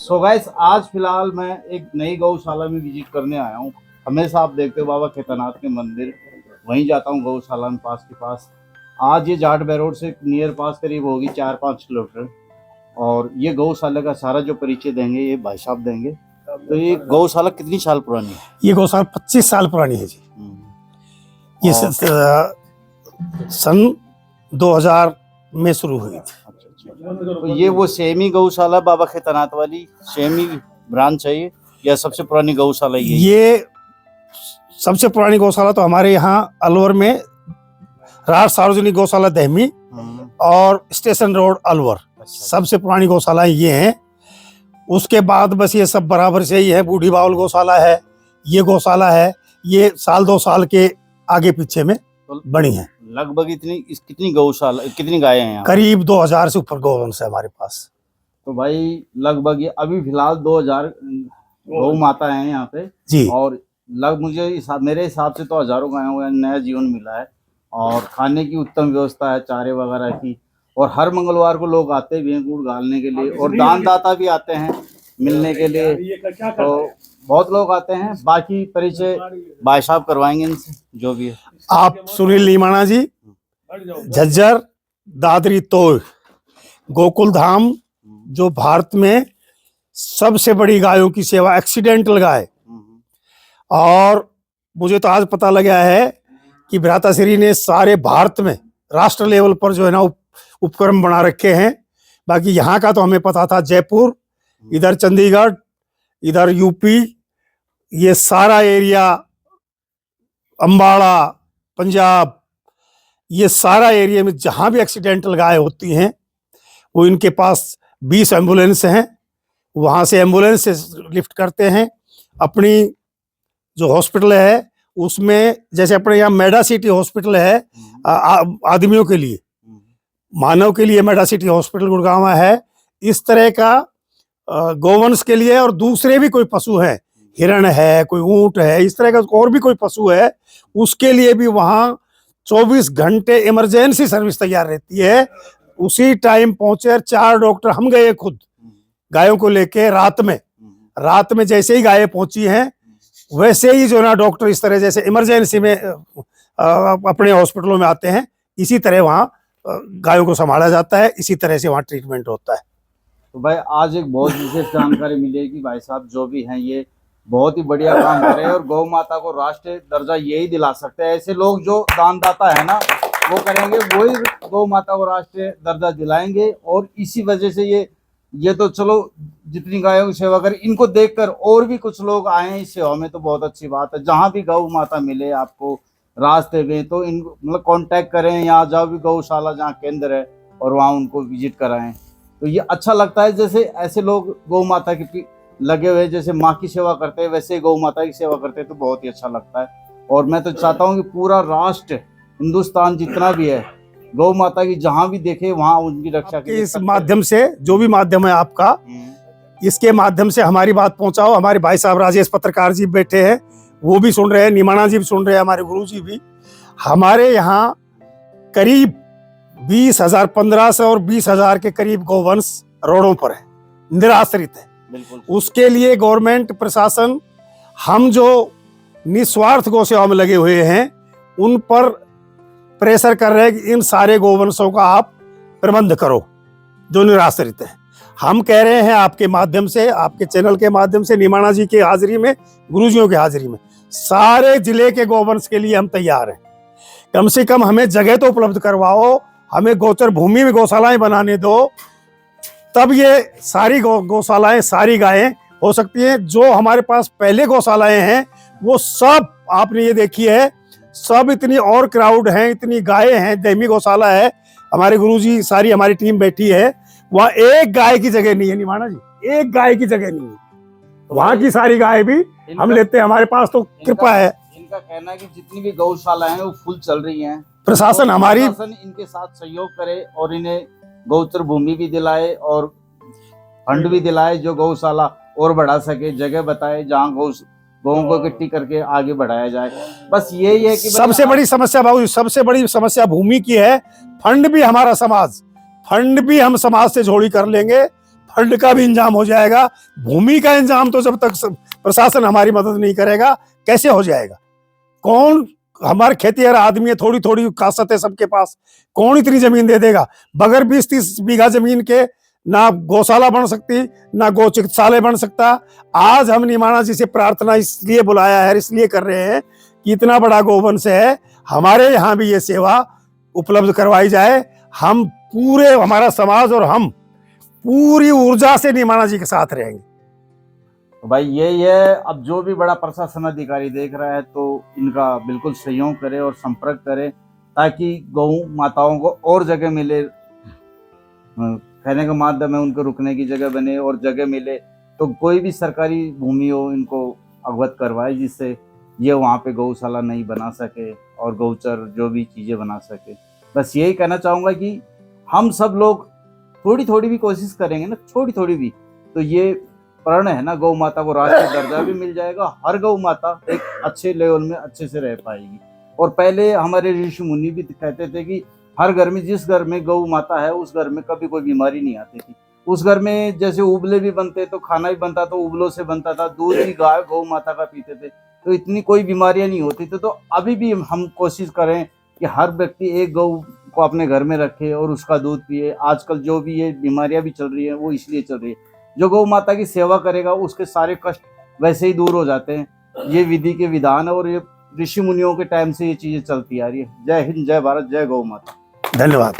So guys, आज फिलहाल मैं एक नई गौशाला में विजिट करने आया हूँ। हमेशा आप देखते हो बाबा केदारनाथ के मंदिर, वहीं जाता हूँ गौशाला में पास के पास। आज ये जाट बे रोड से नियर पास करीब होगी 4-5 किलोमीटर। और ये गौशाला का सारा जो परिचय देंगे ये भाई साहब देंगे। तो ये गौशाला कितनी साल पुरानी है? ये गौशाला 25 साल पुरानी है जी। ये सन 2000 में शुरू हुई थी। तो ये वो सेमी गौशाला बाबा केदारनाथ वाली सेमी ब्रांच है ये, या सबसे पुरानी गौशाला ये सबसे पुरानी गौशाला तो हमारे यहाँ अलवर में राज सार्वजनिक गौशाला दहमी और स्टेशन रोड अलवर सबसे पुरानी गौशालाएं ये हैं। उसके बाद बस ये सब बराबर से ही है। बूढ़ी बावल गौशाला है, ये गौशाला है, ये साल 2 साल के आगे पीछे में बनी है। लगभग कितनी गौशाला, कितनी गायें हैं यहाँ? करीब 2000 से ऊपर गौवंश है हमारे पास। तो भाई लगभग ये अभी फिलहाल 2000 गौ माता है यहाँ पे जी। और मेरे हिसाब से तो हजारों गायों को नया जीवन मिला है। और खाने की उत्तम व्यवस्था है, चारे वगैरह की। और हर मंगलवार को लोग आते भी हैं गुड़ डालने के लिए, और दानदाता भी आते हैं मिलने के लिए। तो बहुत लोग आते हैं। बाकी परिचय भाई साहब करवाएंगे इनसे जो भी है। आप सुनील नीमाणा जी, झज्जर दादरी तोय गोकुल धाम, जो भारत में सबसे बड़ी गायों की सेवा, एक्सीडेंटल गाय। और मुझे तो आज पता लगा है कि भ्राताश्री ने सारे भारत में राष्ट्र लेवल पर जो है ना उपक्रम बना रखे हैं। बाकी यहाँ का तो हमें पता था, जयपुर, इधर चंडीगढ़, इधर यूपी, ये सारा एरिया, अम्बाड़ा, पंजाब, ये सारा एरिया में जहाँ भी एक्सीडेंटल गाय होती हैं वो इनके पास 20 एम्बुलेंस हैं। वहाँ से एम्बुलेंस से लिफ्ट करते हैं। अपनी जो हॉस्पिटल है उसमें, जैसे अपने यहाँ मेडा सिटी हॉस्पिटल है आदमियों के लिए, मानव के लिए मेडा सिटी हॉस्पिटल गुड़गांव है, इस तरह का गौवंश के लिए। और दूसरे भी कोई पशु हैं, हिरण है, कोई ऊंट है, इस तरह का और भी कोई पशु है, उसके लिए भी वहाँ 24 घंटे इमरजेंसी सर्विस तैयार रहती है। उसी टाइम पहुंचे 4 डॉक्टर, हम गए खुद गायों को लेके रात में जैसे ही गायें पहुंची हैं वैसे ही जो ना डॉक्टर इस तरह जैसे इमरजेंसी में अपने हॉस्पिटलों में आते हैं, इसी तरह वहाँ गायों को संभाला जाता है, इसी तरह से वहाँ ट्रीटमेंट होता है। तो भाई आज एक बहुत विशेष जानकारी मिलेगी। भाई साहब जो भी हैं ये बहुत ही बढ़िया काम कर रहे हैं और गौ माता को राष्ट्रीय दर्जा यही दिला सकते हैं। ऐसे लोग जो दानदाता है ना वो करेंगे, वही गौ माता को राष्ट्रीय दर्जा दिलाएंगे। और इसी वजह से ये तो चलो जितनी गायों की सेवा करें, इनको देखकर और भी कुछ लोग आए इस सेवा में, तो बहुत अच्छी बात है। जहाँ भी गौ माता मिले आपको रास्ते में तो इन मतलब कांटेक्ट करें, यहाँ जाओ भी गौशाला जहाँ केंद्र है और वहाँ उनको विजिट कराएं। तो ये अच्छा लगता है। जैसे ऐसे लोग गौ माता की लगे हुए, जैसे माँ की सेवा करते हैं वैसे गौ माता की सेवा करते हैं, तो बहुत ही अच्छा लगता है। और मैं तो चाहता हूँ कि पूरा राष्ट्र, हिंदुस्तान जितना भी है, गौ माता की जहाँ भी देखे वहाँ उनकी रक्षा के इस माध्यम से, जो भी माध्यम है आपका, इसके माध्यम से हमारी बात पहुंचाओ। हमारे भाई साहब राजेश पत्रकार जी बैठे हैं, वो भी सुन रहे हैं, नीमाणा जी भी सुन रहे हैं, हमारे गुरु जी भी। हमारे यहाँ करीब 20,000, 1500 और 20,000 के करीब गौवंश रोडों पर है, निराश्रित है। उसके लिए गवर्नमेंट प्रशासन, हम जो निस्वार्थ गौ सेवा में लगे हुए हैं, उन पर प्रेशर कर रहे हैं कि इन सारे गौवंशों का आप प्रबंध करो जो निराश्रित है। हम कह रहे हैं आपके माध्यम से, आपके चैनल के माध्यम से, नीमाणा जी की हाजिरी में, गुरुजियों की हाजिरी में, सारे जिले के गौवंश के लिए हम तैयार हैं। कम से कम हमें जगह तो उपलब्ध करवाओ, हमें गोचर भूमि में गौशालाएं बनाने दो, तब ये सारी गौशालाएं, सारी गायें हो सकती हैं। जो हमारे पास पहले गौशालाएं हैं वो सब आपने ये देखी है, सब इतनी और क्राउड है, इतनी गायें हैं। दहमी गौशाला है, हमारे गुरुजी, सारी हमारी टीम बैठी है, वहाँ एक गाय की जगह नहीं है। निमाणा जी, एक गाय की जगह नहीं है। वहाँ की सारी गाय भी हम लेते हैं, हमारे पास तो कृपा है। इनका कहना है कि जितनी भी गौशाला हैं वो फुल चल रही हैं। प्रशासन हमारी इनके साथ सहयोग करे और इन्हें गौचर भूमि भी दिलाए और फंड भी दिलाए, जो गौशाला और बढ़ा सके, जगह बताए जहाँ गौओं को इकट्ठी करके आगे बढ़ाया जाए। बस यही है कि सबसे बड़ी समस्या बाबू, सबसे बड़ी समस्या भूमि की है। फंड भी हमारा समाज, फंड भी हम समाज से जोड़ी कर लेंगे, फंड का भी इंतजाम हो जाएगा। भूमि का इंतजाम तो जब तक प्रशासन हमारी मदद नहीं करेगा कैसे हो जाएगा? कौन, हमारे खेतीहर आदमी है, थोड़ी थोड़ी कासत है सबके पास, कौन इतनी जमीन दे देगा? बगैर 20-30 बीघा जमीन के ना गौशाला बन सकती, ना गौ चिकित्सालय बन सकता। आज हम निमाणा जी से प्रार्थना इसलिए बुलाया है, इसलिए कर रहे हैं कि इतना बड़ा गौवंश है, हमारे यहाँ भी ये सेवा उपलब्ध करवाई जाए। हम पूरे, हमारा समाज और हम पूरी ऊर्जा से निमाणा जी के साथ रहेंगे। तो भाई यही है, अब जो भी बड़ा प्रशासन अधिकारी देख रहा है तो इनका बिल्कुल सहयोग करे और संपर्क करे, ताकि गौ माताओं को और जगह मिले, कहने का माध्यम है, उनको रुकने की जगह बने और जगह मिले। तो कोई भी सरकारी भूमि हो इनको अवगत करवाए, जिससे ये वहाँ पे गौशाला नहीं बना सके और गौचर जो भी चीज़ें बना सके। बस यही कहना चाहूँगा कि हम सब लोग थोड़ी थोड़ी भी कोशिश करेंगे ना, थोड़ी थोड़ी भी, तो ये प्रण है ना, गौ माता को राष्ट्रीय दर्जा भी मिल जाएगा। हर गौ माता एक अच्छे लेवल में अच्छे से रह पाएगी। और पहले हमारे ऋषि मुनि भी कहते थे कि हर घर में, जिस घर में गौ माता है उस घर में कभी कोई बीमारी नहीं आती थी। उस घर में जैसे उबले भी बनते तो खाना भी बनता तो उबलों से बनता था, दूध भी गाय गौ माता का पीते थे, तो इतनी कोई बीमारियां नहीं होती थी। तो अभी भी हम कोशिश करें कि हर व्यक्ति एक गौ को अपने घर में रखे और उसका दूध पिए। आजकल जो भी ये बीमारियां भी चल रही है वो इसलिए चल रही है, जो गौ माता की सेवा करेगा उसके सारे कष्ट वैसे ही दूर हो जाते हैं। ये विधि के विधान है और ये ऋषि मुनियों के टाइम से ये चीजें चलती आ रही है। जय हिंद, जय भारत, जय गौ माता। धन्यवाद।